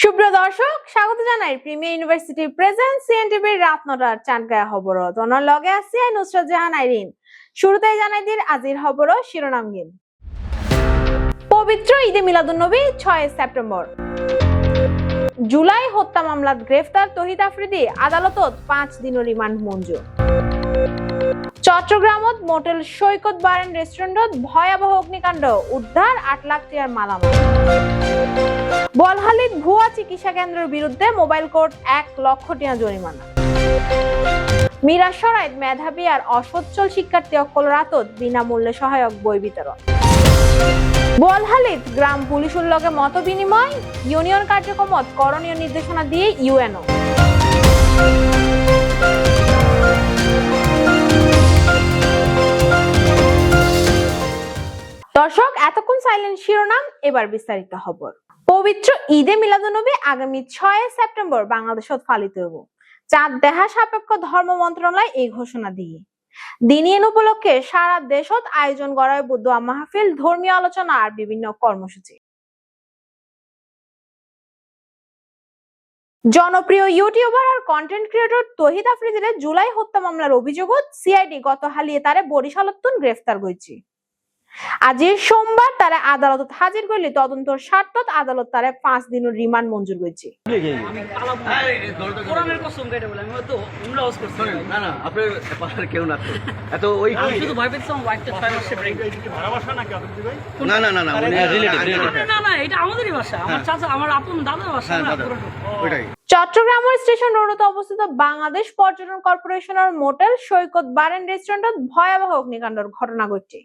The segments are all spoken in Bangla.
সুপ্রিয় দর্শক, স্বাগত জানাই প্রিমিয়ার ইউনিভার্সিটি প্রেজেন্ট সিএনটিভির রাত ৯টার চানকায়া খবরত অনর লগে আছে নুসরাত জাহান আইরিন। শুরুতেই জানাই দির আজির খবর শিরোনামগিন। পবিত্র ঈদে মিলাদুন্নবী ৬ সেপ্টেম্বর। জুলাই হত্যা মামলাত গ্রেফতার তহিদ আফ্রিদি, আদালতত ৫ দিনের রিমান্ড মঞ্জুর। চট্টগ্রামত মোটেল সৈকত বার এন্ড রেস্টুরেন্টত ভয়াবহ অগ্নিকাণ্ড, উদ্ধার ৮ লাখ টাকার মালামাল। বলহালিত ভুয়া চিকিৎসা কেন্দ্রের বিরুদ্ধে মোবাইল কোর্ট ১ লক্ষ টাকা জরিমানা। মিরাসরাইত মেধাবী আর অসচ্ছল শিক্ষার্থী অকল রাতত বিনামূল্যে সহায়ক বই বিতরণ। বলহালিত গ্রাম পুলিশের লগে মত বিনিময়, ইউনিয়ন কার্যক্রমত করণীয় নির্দেশনা দিয়ে ইউএনও। দর্শক, এতক্ষণ সাইলেন্ট শিরোনাম, এবার বিস্তারিত খবর। পবিত্র ঈদে মিলাদুন্নবী আগামী ৬ সেপ্টেম্বর বাংলাদেশত পালিত হইব। চাঁদ দেখা সাপেক্ষ ধর্ম মন্ত্রণালয় এই ঘোষণা দিয়ে দিন উপলক্ষে সারা দেশত আয়োজন করা হয় দোয়া মাহফিল, ধর্মীয় আলোচনা আর বিভিন্ন কর্মসূচি। জনপ্রিয় ইউটিউবার আর কন্টেন্ট ক্রিয়েটর তহিদ আফ্রিদির জুলাই হত্যা মামলার অভিযোগত সিআইডি গত হালিয়ে তারে বরিশালতুন গ্রেফতার করেছে। আজি সোমবার তারা আদালতত হাজির করলে তদন্তর স্বার্থত আদালত তারা ৫ দিনের রিমান্ড মঞ্জুর করেছে। চট্টগ্রামের স্টেশন রোডত অবস্থিত বাংলাদেশ পর্যটন কর্পোরেশনের মোটেল সৈকত বার এন্ড রেস্টুরেন্টত ভয়াবহ অগ্নিকাণ্ডের ঘটনা ঘটছে।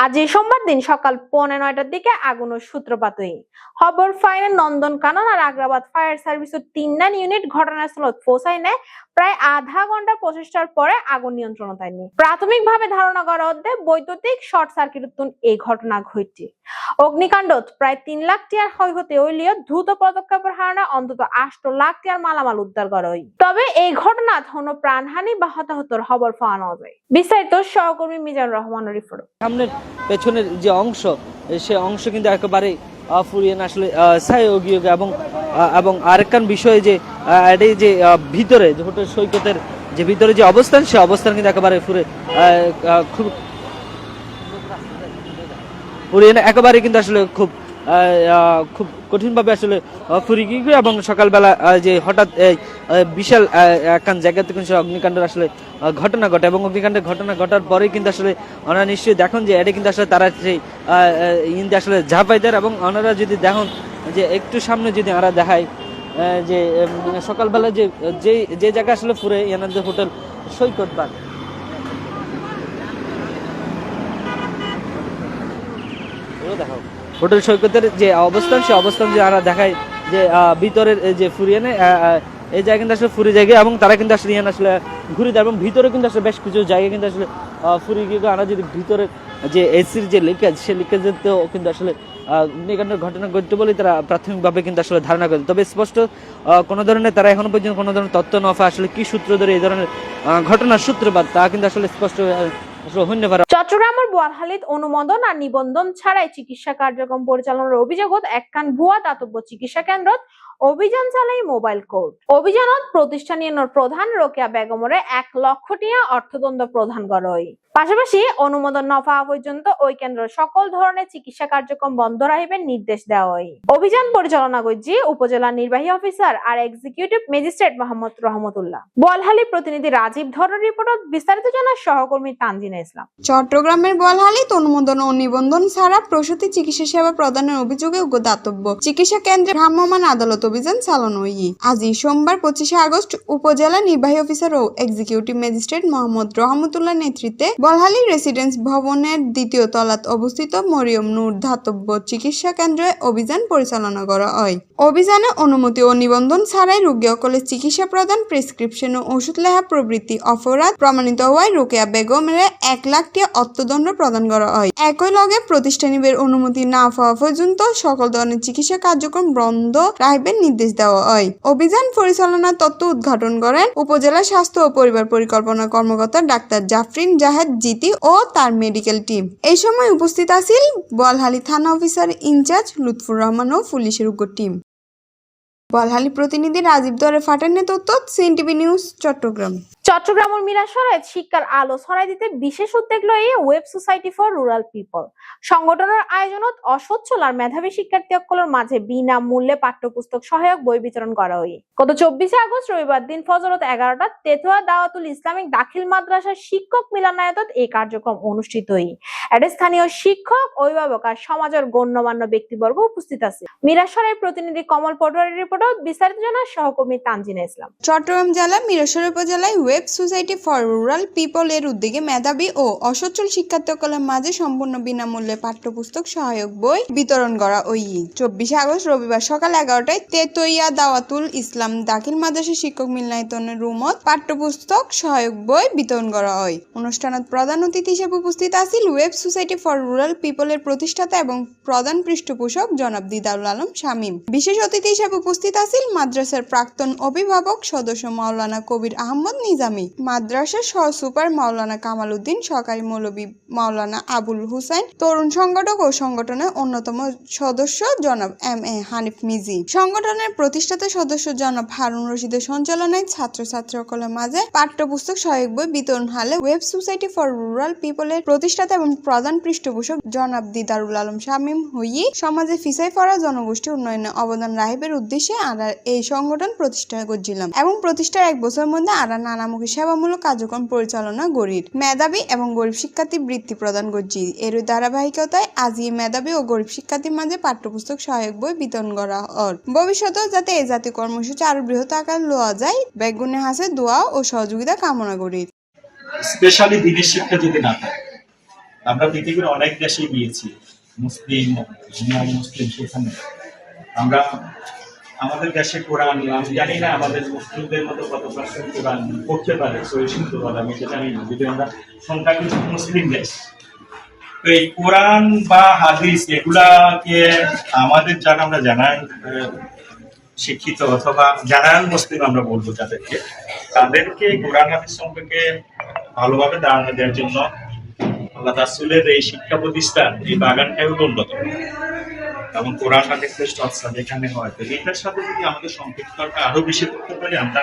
আজ এই সোমবার দিন সকাল ৯:৩০টার দিকে আগুনের সূত্রপাত হয়। খবর ফাইনে নন্দনকানন আর আগ্রাবাদ ফায়ার সার্ভিসের ৩ ইউনিট ঘটনাস্থলত পৌঁছায় নেয়। প্রায় আধা ঘন্টা প্রচেষ্টার পরে আগুন নিয়ন্ত্রণে আনে। প্রাথমিকভাবে ধারণা করা হচ্ছে বৈদ্যুতিক শর্ট সার্কিটের এই ঘটনা ঘটছে। অগ্নিকাণ্ডত প্রায় ৩ লাখ টাকার ক্ষয় হতে হইলেও দ্রুত পদক্ষেপের হারণে অন্তত ৮ লাখ টাকার মালামাল উদ্ধার করা হয়। তবে এই ঘটনাত কোনো প্রাণহানি বা হতাহতর খবর পাওয়া না যায়। বিস্তারিত সহকর্মী মিজানুর রহমানের রিপোর্ট। সামনের পেছনের যে অংশ, সে অংশ কিন্তু একেবারে ফুরিয়ে না আসলে এবং আরেকখান বিষয় যে এই যে ভিতরে যে হোটেল সৈকতের যে ভিতরে যে অবস্থান, সে অবস্থান কিন্তু একেবারে খুব ফুরিয়ে না, একেবারে কিন্তু আসলে খুব কঠিন ভাবে আসলে ফুরিয়ে গিয়ে এবং সকালবেলা যে হঠাৎ বিশাল একখান জায়গাতে কিন্তু অগ্নিকাণ্ডের আসলে ঘটনা ঘটে এবং অগ্নিকাণ্ডের ঘটনা ঘটার পরে কিন্তু আসলে ওনারা নিশ্চয়ই দেখুন যে এটা কিন্তু আসলে তারা সেই ইন্দে আসলে ঝাঁপাই দেয় এবং ওনারা যদি দেখুন যে একটু সামনে যদি ওরা দেখায় যে সকালবেলা যে জায়গা আসলে পুরে এনাদের হোটেল সৈকত বার, দেখাও হোটেল সৈকতের যে অবস্থান, সে অবস্থান যে আমরা দেখাই যে ভিতরের যে ফুরিয়ে নেয় এই জায়গা কিন্তু আসলে ফুরিয়ে জায়গা এবং তারা কিন্তু আসলে আসলে ঘুরে দেয় এবং ভিতরে কিন্তু আসলে বেশ কিছু জায়গা কিন্তু আসলে ফুরিয়ে গিয়ে আমরা যদি ভিতরে যে এসির যে লিকেজ, সে লিকেজেতেও কিন্তু আসলে অগ্নিকাণ্ডের ঘটনা ঘটতে বলে তারা প্রাথমিকভাবে কিন্তু আসলে ধারণা করে। তবে স্পষ্ট কোনো ধরনের তারা এখনো পর্যন্ত কোনো ধরনের তথ্য না পায় আসলে কি সূত্র ধরে এই ধরনের ঘটনার সূত্রপাত, তা কিন্তু আসলে স্পষ্ট। চট্টগ্রামের বোয়ালহালিত অনুমোদন আর নিবন্ধন ছাড়াই চিকিৎসা কার্যক্রম পরিচালনার অভিযোগত একখান ভুয়া দাতব্য চিকিৎসা কেন্দ্রত অভিযান চালাই মোবাইল কোর্ট। অভিযানত প্রতিষ্ঠানীয় প্রধান রোকেয়া বেগমরে ১ লক্ষ টাকা অর্থদণ্ড প্রদান করা হয়। পাশাপাশি অনুমোদন না পাওয়া পর্যন্ত ওই কেন্দ্রের সকল ধরনের চিকিৎসা কার্যক্রম বন্ধ রাখবেন নির্দেশ দেওয়া হয়। অভিযান পরিচালনা করছে উপজেলা নির্বাহী অফিসার আর এক্সিকিউটিভ ম্যাজিস্ট্রেট মোহাম্মদ রহমতুল্লাহ। বোয়ালহালী প্রতিনিধি রাজীব ধরের রিপোর্ট, বিস্তারিত জানার সহকর্মী তানজিনা ইসলাম। চট্টগ্রামের বোয়ালহালীতে অনুমোদন ও নিবন্ধন ছাড়া প্রসূতি চিকিৎসা সেবা প্রদানের অভিযোগে দাতব্য চিকিৎসা কেন্দ্রে ভ্রাম্যমাণ আদালত অভিযান চালানো হয়। আজই সোমবার ২৫ আগস্ট উপজেলা নির্বাহী অফিসার ও এক্সিকিউটিভ ম্যাজিস্ট্রেট মোহাম্মদ রহমতুল্লাহ নেতৃত্বে বোয়ালহালী রেসিডেন্স ভবনের ২য় তলাত অবস্থিত মরিয়ম নূর দাতব্য চিকিৎসা কেন্দ্রে অভিযান পরিচালনা করা হয়। অভিযানে অনুমতি ও নিবন্ধন ছাড়াই রোগী সকলের চিকিৎসা প্রদান, প্রেসক্রিপশন ও ওষুধ লেখা প্রভৃতি অপরাধ প্রমাণিত হওয়ায় রোকেয়া বেগমের ১ লাখ টাকা অর্থদণ্ড প্রদান করা হয়। একই লগে প্রতিষ্ঠানীদের অনুমতি না পাওয়া পর্যন্ত সকল ধরনের চিকিৎসা কার্যক্রম বন্ধ রাখবেন নির্দেশ দেওয়া হয়। অভিযান পরিচালনার তথ্য উদ্ঘাটন করেন উপজেলা স্বাস্থ্য ও পরিবার পরিকল্পনা কর্মকর্তা ডাক্তার জাফরিন জাহেদ জিতি ও তার মেডিকেল টিম। এই সময় উপস্থিত আছেন বোয়ালহালী থানা অফিসার ইনচার্জ লুৎফুর রহমান ও পুলিশের টিম। বলহালি প্রতিনিধি রাজীব দরে ফাটানের তথ্য সিএনটিভি নিউজ চট্টগ্রাম। চট্টগ্রাম ও মিরাসরায় শিক্ষার আলো ছড়াই দিতে বিশেষ উদ্যোগ লয়ে web society for rural people সংগঠনের আয়োজনত অসচ্ছল আর মেধাবী শিক্ষার্থী সকলের মাঝে বিনামূল্যে পাঠ্যপুস্তক সহায়ক বই বিতরণ করা হয়। গত 24 আগস্ট রবিবার দিন ফজরত 11টা তেতুয়া দাওয়াতুল ইসলামিক দাখিল মাদ্রাসার শিক্ষক মিলনায়তত এই কার্যক্রম অনুষ্ঠিত হয়। এতে স্থানীয় শিক্ষক, অভিভাবক আর সমাজের গণ্যমান্য ব্যক্তিবর্গ উপস্থিত আছে। মিরাসরাই প্রতিনিধি কমল পটোয়ারির রিপোর্ট, বিস্তারিত জানান সহকর্মী তানজিনা ইসলাম। চট্টগ্রাম জেলা মিরসরাই উপজেলায় web society for rural people এর উদ্যোগে মেধাবী ও অসচ্ছল শিক্ষার্থীদের মাঝে সম্পূর্ণ বিনামূল্যে পাঠ্যপুস্তক সহায়ক বই বিতরণ করা হয়। 24 আগস্ট রবিবার সকাল 11টায় তেতইয়া দাওয়াতুল ইসলাম দাখিল মাদ্রাসা শিক্ষক মিলনায়তনের রুমত পাঠ্যপুস্তক সহায়ক বই বিতরণ করা হয়। অনুষ্ঠানত প্রধান অতিথি হিসেবে উপস্থিত আছেন web society for rural people এর প্রতিষ্ঠাতা এবং প্রধান পৃষ্ঠপোষক জনাব দিদারুল আলম শামীম। বিশেষ অতিথি হিসেবে উপস্থিত আছেন মাদ্রাসার প্রাক্তন অভিভাবক সদস্য মাওলানা কবির আহমদ নিজামী, মাদ্রাসার সহ সুপার মাওলানা কামাল উদ্দিন, সহকারী মৌলভী মাওলানা আবুল হুসাইন, তরুণ সংগঠক ও সংগঠনের অন্যতম সদস্য জনাব এম.এ. হানিফ মিজি, সংগঠনের প্রতিষ্ঠাতা সদস্য জনাব হারুন রশিদের সঞ্চালনায় ছাত্রছাত্রীসকলের মাঝে পাঠ্যপুস্তক সহায়ক বই বিতরণ হালে ওয়েব সোসাইটি ফর রুরাল পিপলের প্রতিষ্ঠাতা এবং প্রধান পৃষ্ঠপোষক জনাব দিদারুল আলম শামীম হইয়ে সমাজে ফিসাই পড়া জনগোষ্ঠী উন্নয়নে অবদান রাখিবের উদ্দেশ্যে আমরা এই সংগঠন প্রতিষ্ঠা করছিলাম এবং প্রতিষ্ঠার 1 বছরের মধ্যে আমরা নানামুখী সেবামূলক কার্যক্রম পরিচালনা গরিব মেধাবী এবং গরিব শিক্ষার্থী বৃত্তি প্রদান করছি। এর ধারাবাহিকতায় আজই মেধাবী ও গরিব শিক্ষার্থীর মাঝে পাঠ্যপুস্তক সহায়ক বই বিতরণ করা হয়। ভবিষ্যতেও যাতে এই জাতীয় কর্মসূচি আরো বৃহৎ আকার লওয়া যায় বেগুনে হাসে দোয়া ও সহযোগিতা কামনা করি। স্পেশালি দিনের শিক্ষা যদি না থাকে, আমরা পৃথিবীর অনেক দেশে গিয়েছি, মুসলিম মুসলিম, সেখানে আমরা আমাদের দেশে কোরআন, আমি জানি না আমাদের মুসলিমদের মতো কত পার্সেন্ট কোরআন পড়তে পারে, সহিষ্ণু আমি সেটা জানি না, যদি আমরা সংখ্যাগরিষ্ঠ মুসলিম দেশ। তো এই কোরআন বা হাদিস এগুলাকে আমাদের যারা আমরা জানান শিক্ষিত অথবা জানান মুসলিম আমরা বলবো তাদেরকে কোরআন হাদিস সম্পর্কে ভালোভাবে ধারণা দেওয়ার জন্য আল্লাহ রাসূলের এই শিক্ষা প্রতিষ্ঠান, এই বাগানটাই হলো অন্যতম। এবং কোরআন হাদিস চর্চা যেখানে হয়, তো এটার সাথে যদি আমাদের সম্পৃক্ততা আরো বেশি করতে পারি আমরা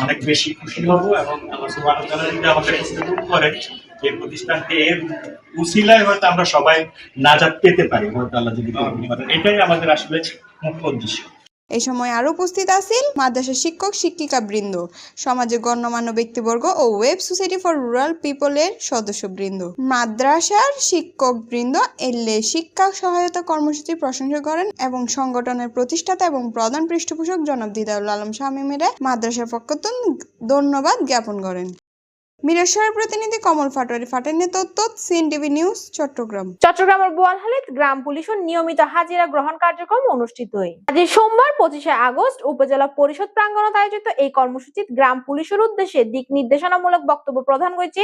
অনেক বেশি খুশি হব। এবং আল্লাহ সুবহানাহু ওয়া তাআলা যদি আমাদের ইনস্টিটিউট করে এই প্রতিষ্ঠানকে, এর উসিলায় হয়তো আমরা সবাই নাজাত পেতে পারি, হয়তো আল্লাহ যদি করেন। এটাই আমাদের আসলে মুখ্য উদ্দেশ্য। এই সময় আরো উপস্থিত আছেন মাদ্রাসার শিক্ষক শিক্ষিকা বৃন্দ, সমাজের গণ্যমান্য ব্যক্তিবর্গ ও web society for rural people এর সদস্য বৃন্দ। মাদ্রাসার শিক্ষক বৃন্দ এলে শিক্ষা সহায়তা কর্মসূচির প্রশংসা করেন এবং সংগঠনের প্রতিষ্ঠাতা এবং প্রধান পৃষ্ঠপোষক জনাব দিদারুল আলম শামীমের মাদ্রাসার পক্ষ থেকে ধন্যবাদ জ্ঞাপন করেন। মিরসরাই প্রতিনিধি কমল পটোয়ারি ফাটানের তথ্য সিএনটিভি নিউজ চট্টগ্রাম। চট্টগ্রামের বোয়ালহালিত গ্রাম পুলিশের নিয়মিত হাজিরা গ্রহণ কার্যক্রম অনুষ্ঠিত হয়। আজ সোমবার 25 আগস্ট উপজেলা পরিষদ প্রাঙ্গণত আয়োজিত এই কর্মসূচিতে গ্রাম পুলিশের উদ্দেশ্যে দিক নির্দেশনামূলক বক্তব্য প্রদান করেছে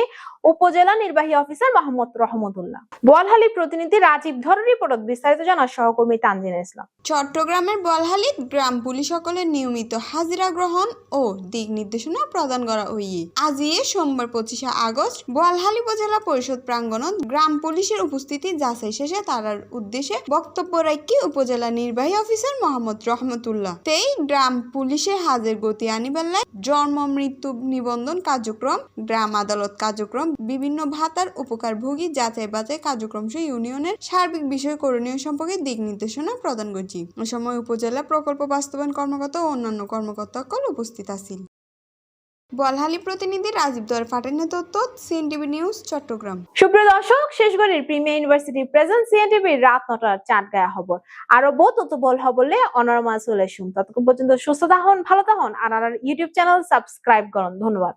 উপজেলা নির্বাহী অফিসার মোহাম্মদ রহমতুল্লাহ। বোয়ালহালি প্রতিনিধি রাজীব ধরের রিপোর্ট, বিস্তারিত জানান সহকর্মী তানজিনা ইসলাম। চট্টগ্রামের বোয়ালহালিত গ্রাম পুলিশ সকলের নিয়মিত হাজিরা গ্রহণ ও দিক নির্দেশনা প্রদান করা হইয়ে আজই সোমবার 25 আগস্ট বোয়ালহালি উপজেলা পরিষদ প্রাঙ্গণত গ্রাম পুলিশের উপস্থিতি যাচাই শেষে তারার উদ্দেশ্যে বক্তব্য রাখি উপজেলা নির্বাহী অফিসার মোহাম্মদ রহমতুল্লাহ। তেই গ্রাম পুলিশের হাজির গতি আনিবেলায় জন্ম মৃত্যু নিবন্ধন কার্যক্রম, গ্রাম আদালত কার্যক্রম, বিভিন্ন ভাতার উপকারভোগী যাচাই বাছাই কার্যক্রম সহ ইউনিয়নের সার্বিক বিষয় করণীয় সম্পর্কে দিক নির্দেশনা প্রদান করছি। এ সময় উপজেলা প্রকল্প বাস্তবায়ন কর্মকর্তা ও অন্যান্য কর্মকর্তাসকল উপস্থিত আছেন। বোয়ালহালি প্রতিনিধি রাজীব দরে ফাটানের তথ্য সিএনটিভি নিউজ চট্টগ্রাম। সুপ্রিয় দর্শক, শেষগড়ের প্রিমিয়ার ইউনিভার্সিটি প্রেজেন্ট সিএনটিভি রাত 9টার চাটগায়া খবর আরো বহুত তথ্য বল হবলে অনরমা চলে শুন। ততক্ষণ পর্যন্ত সুস্থ থাকুন, ভালো থাকুন আর ইউটিউব চ্যানেল সাবস্ক্রাইব করুন। ধন্যবাদ।